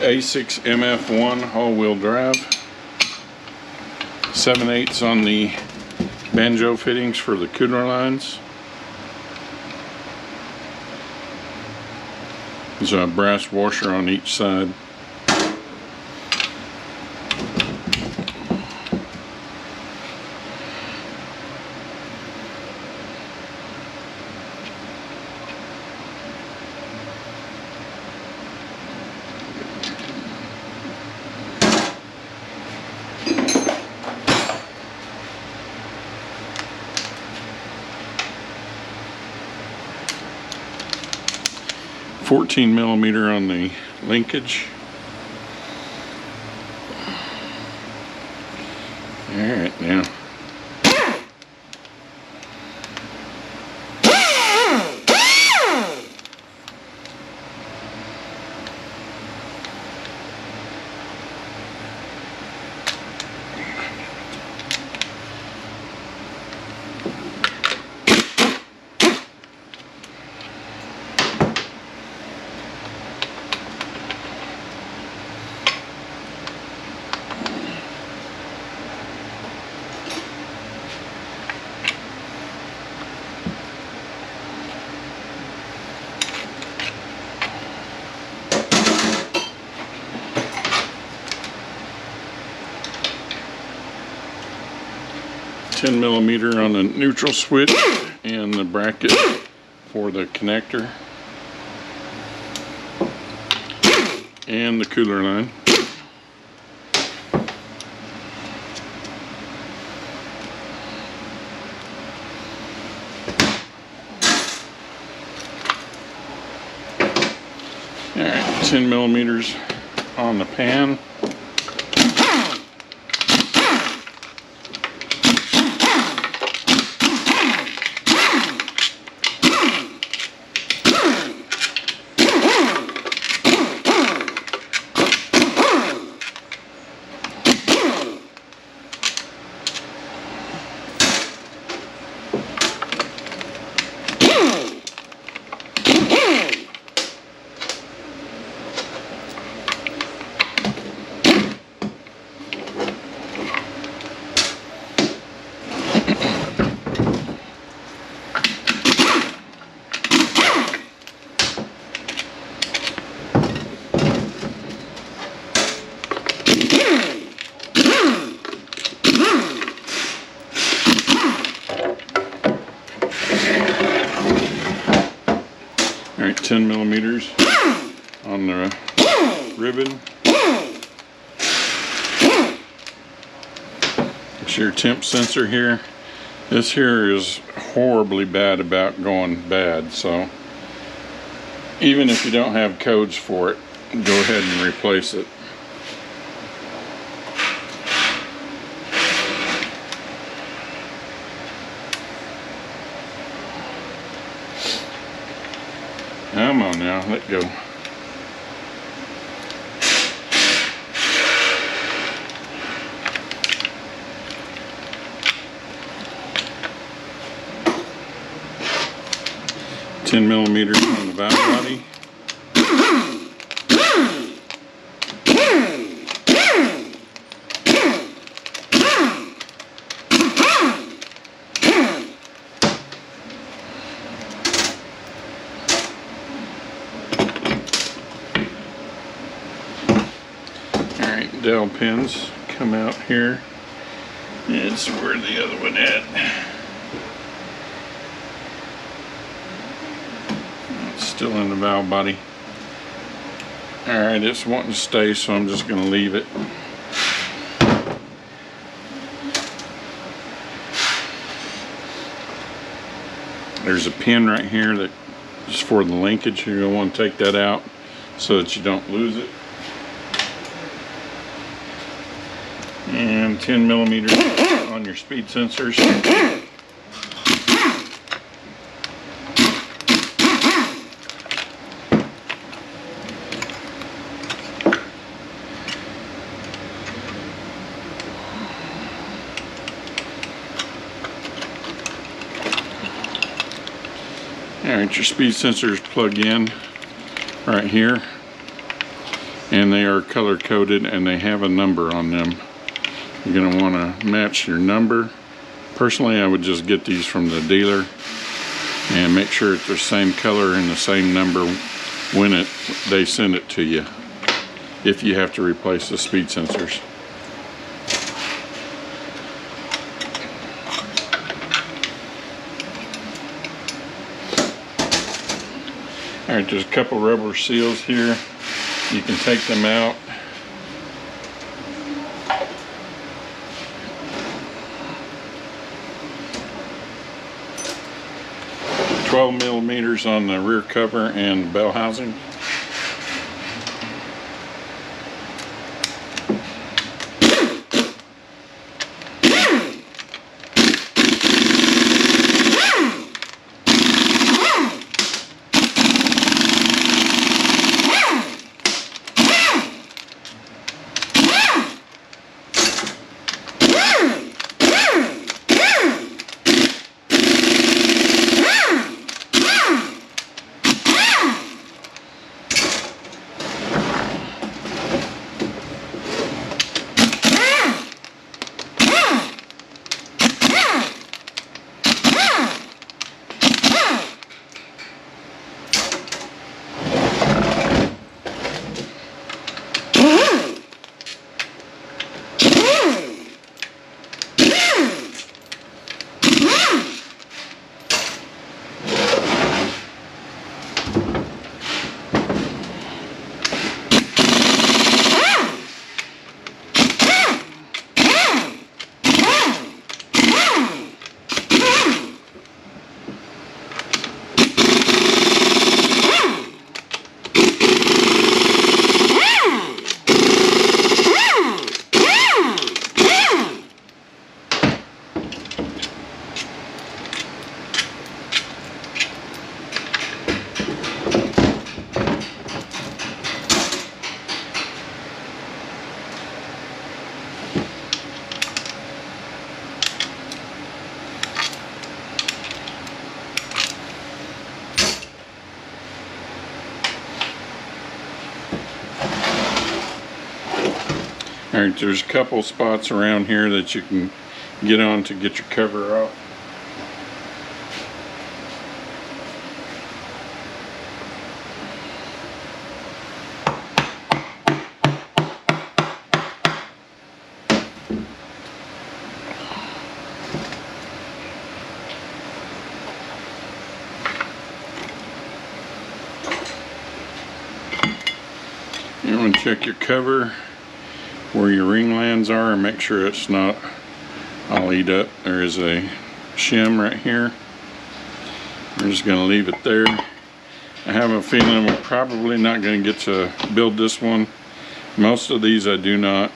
A6MF1 all-wheel drive. 7/8 on the banjo fittings for the cooler lines. There's a brass washer on each side. $14mm on the linkage. Alright, now. $10mm on the neutral switch and the bracket for the connector and the cooler line. Alright, 10mm on the pan. Alright, 10mm on the ribbon. It's your temp sensor here. This here is horribly bad about going bad, so even if you don't have codes for it, go ahead and replace it. Come on now, let go. $10mm on the valve body. Dowel pins come out here. It's where the other one at. It's still in the valve body. Alright, it's wanting to stay, so I'm just going to leave it. There's a pin right here that is for the linkage. You're going to want to take that out so that you don't lose it. And 10mm on your speed sensors. Alright, your speed sensors plug in right here. and they are color coded and they have a number on them. You're going to want to match your number. Personally, I would just get these from the dealer and make sure it's the same color and the same number when they send it to you, if you have to replace the speed sensors. Alright, there's a couple rubber seals here. You can take them out. $12mm on the rear cover and bell housing. Alright, there's a couple spots around here that you can get on to get your cover off. You want to check your cover where your ring lands are and make sure it's not all eat up. There is a shim right here. We're just going to leave it there. I have a feeling we're probably not going to get to build this one. Most of these I do not.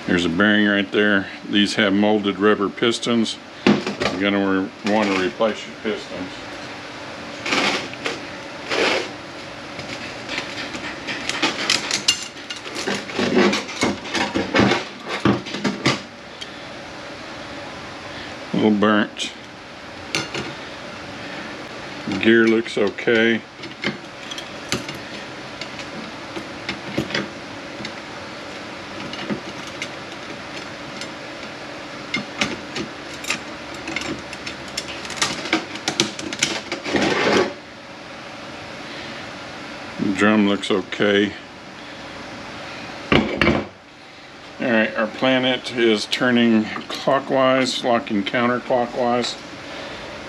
There's a bearing right there. These have molded rubber pistons. You're going to want to replace your pistons. A little burnt. Gear looks okay. The drum looks okay. Alright, our planet is turning clockwise, locking counterclockwise.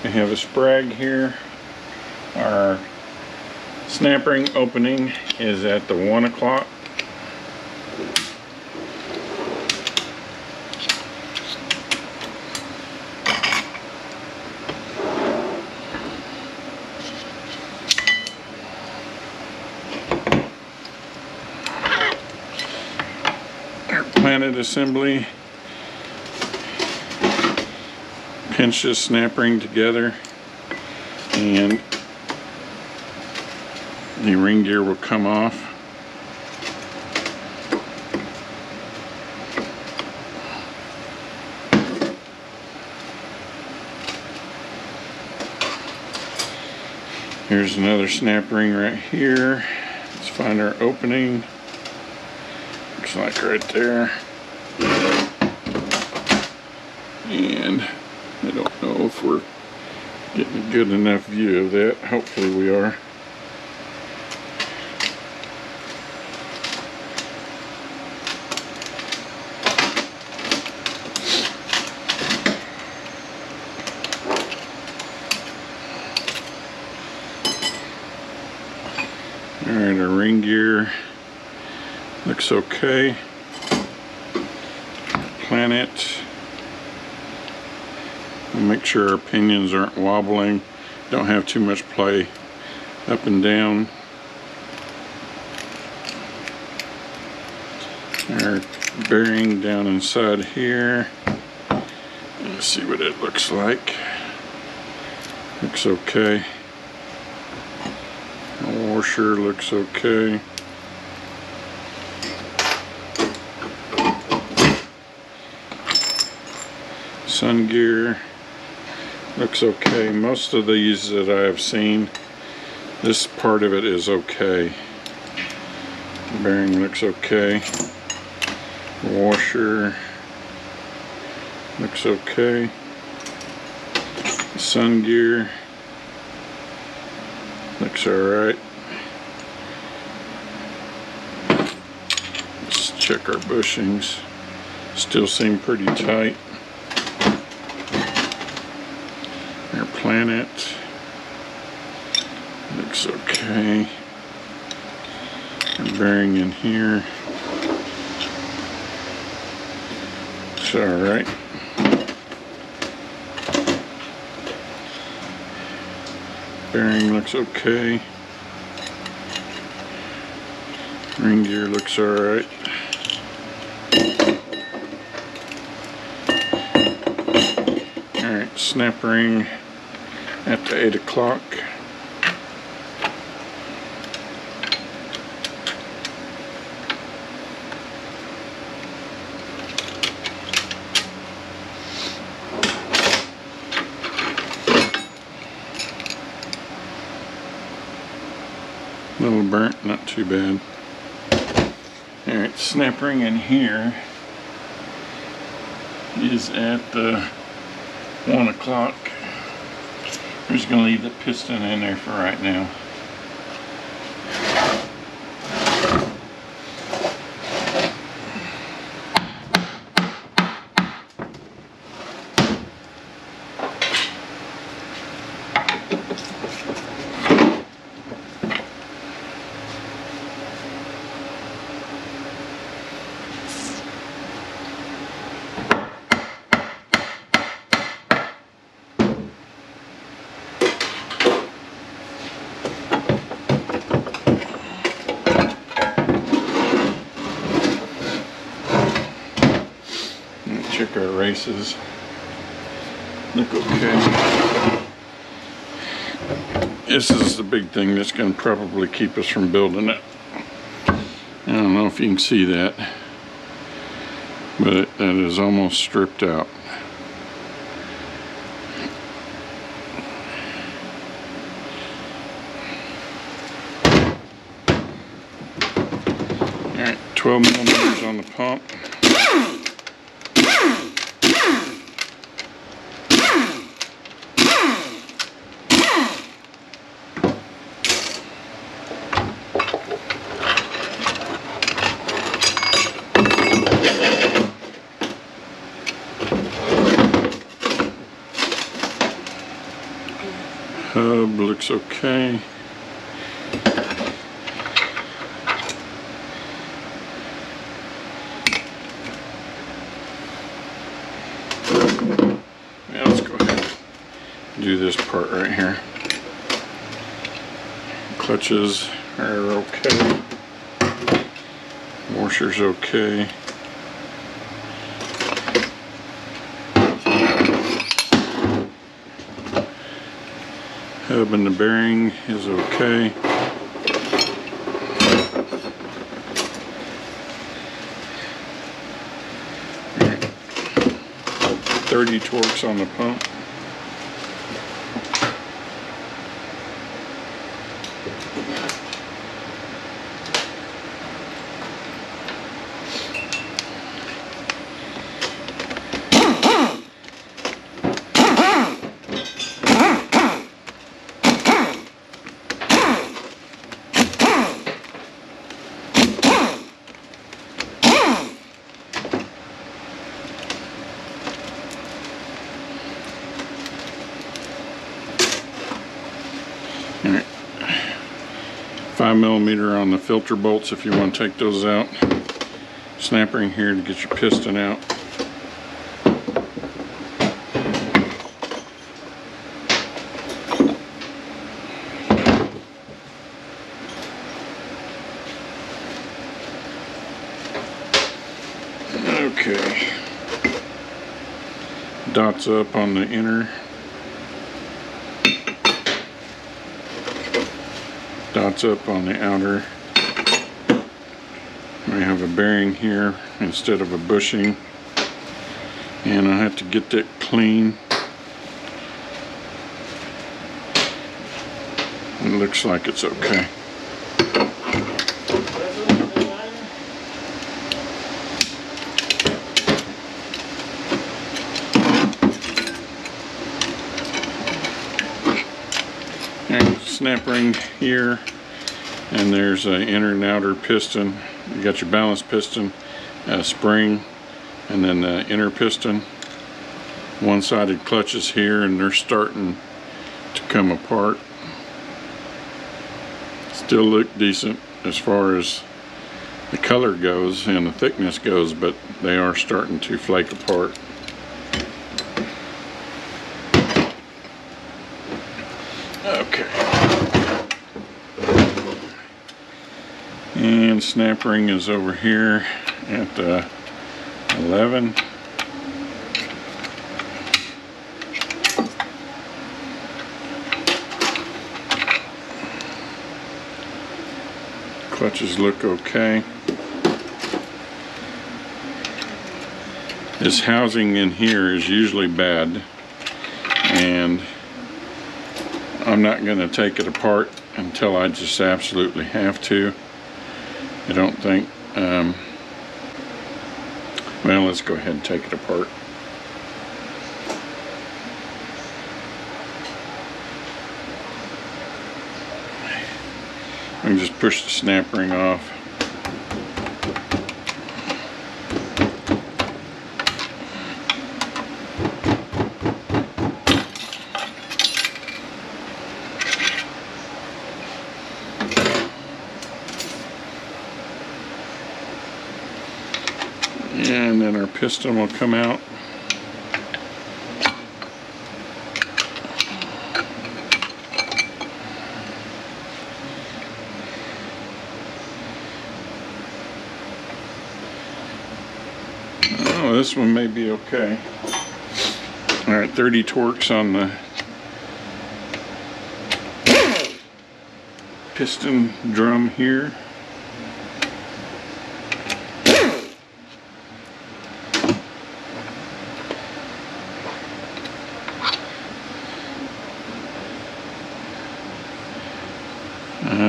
We have a sprag here. Our snap ring opening is at the 1 o'clock. Planet assembly. Pinch this snap ring together and the ring gear will come off. Here's another snap ring right here. Let's find our opening. Looks like right there. And I don't know if we're getting a good enough view of that. Hopefully we are. Alright, our ring gear looks okay. Planet. We'll make sure our pinions aren't wobbling. Don't have too much play up and down. Our bearing down inside here. Let's see what it looks like. Looks okay. The washer looks okay. Sun gear looks okay. Most of these that I have seen, this part of it is okay. The bearing looks okay. The washer looks okay. The sun gear looks alright. Let's check our bushings. Still seem pretty tight. Our planet looks okay. Our bearing in here, it's alright. Bearing looks okay. Ring gear looks alright. Alright, snap ring at the 8 o'clock. A little burnt, not too bad. Alright, snap ring in here is at the 1 o'clock. We're just going to leave the piston in there for right now. Check our races. Look okay. This is the big thing that's going to probably keep us from building it. I don't know if you can see that, but that is almost stripped out. Alright, 12 millimeters on the pump. Hub looks okay. Now let's go ahead and do this part right here. Clutches are okay. Washer's okay. Hub and the bearing is okay. Right. 30 torques on the pump. 5mm on the filter bolts if you want to take those out. Snap ring here to get your piston out. Okay. Dots up on the inner. Dots up on the outer. We have a bearing here instead of a bushing, and I have to get that clean. It looks like it's okay. And snap ring here, and there's an inner and outer piston. You got your balance piston, spring, and then the inner piston. One-sided clutches here, and they're starting to come apart. Still look decent as far as the color goes and the thickness goes, but they are starting to flake apart. Okay. And snap ring is over here at 11. Clutches look okay. This housing in here is usually bad, and I'm not going to take it apart until I just absolutely have to. I don't think, well, let's go ahead and take it apart. I can just push the snap ring off. And then our piston will come out. Oh, this one may be okay. All right, 30 torques on the piston drum here.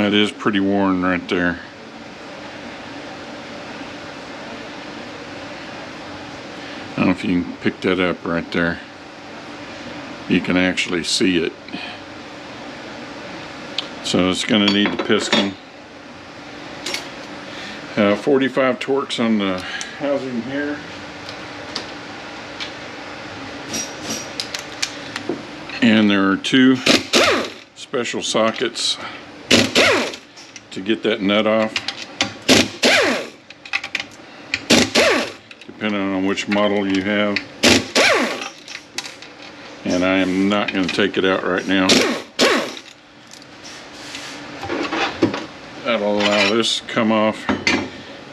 It is pretty worn right there. I don't know if you can pick that up right there. You can actually see it. So it's going to need the piston. 45 torques on the housing here. And there are two special sockets to get that nut off, depending on which model you have. And I am not going to take it out right now. That'll allow this to come off,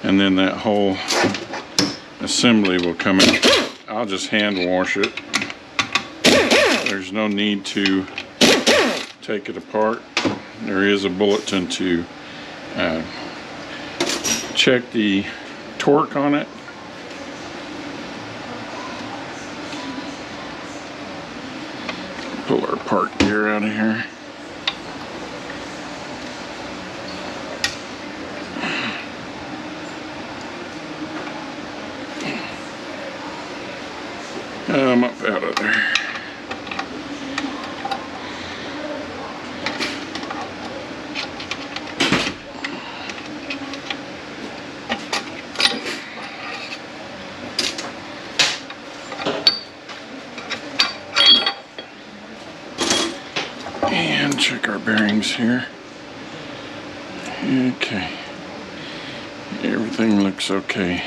and then that whole assembly will come out. I'll just hand wash it. There's no need to take it apart. There is a bulletin to check the torque on it. Pull our park gear out of here. I'm up out of there. And check our bearings here. Okay, everything looks okay.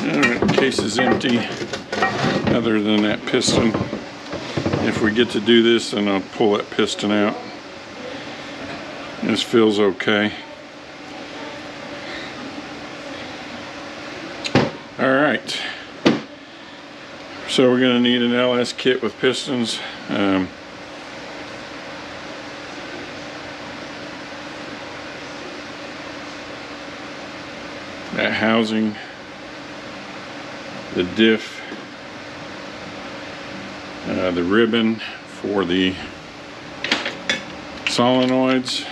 Alright, case is empty other than that piston. If we get to do this, then I'll pull that piston out. This feels okay. Alright, so we're going to need an LS kit with pistons. That housing, the diff, the ribbon for the solenoids,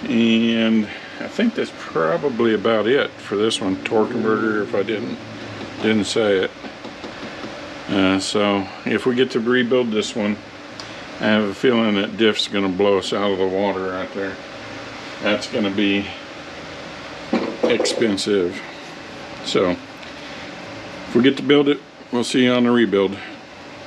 and I think that's probably about it for this one. Torque converter, if I didn't say it. So if we get to rebuild this one, I have a feeling that diff's going to blow us out of the water right there. That's going to be expensive. So if we get to build it, we'll see you on the rebuild.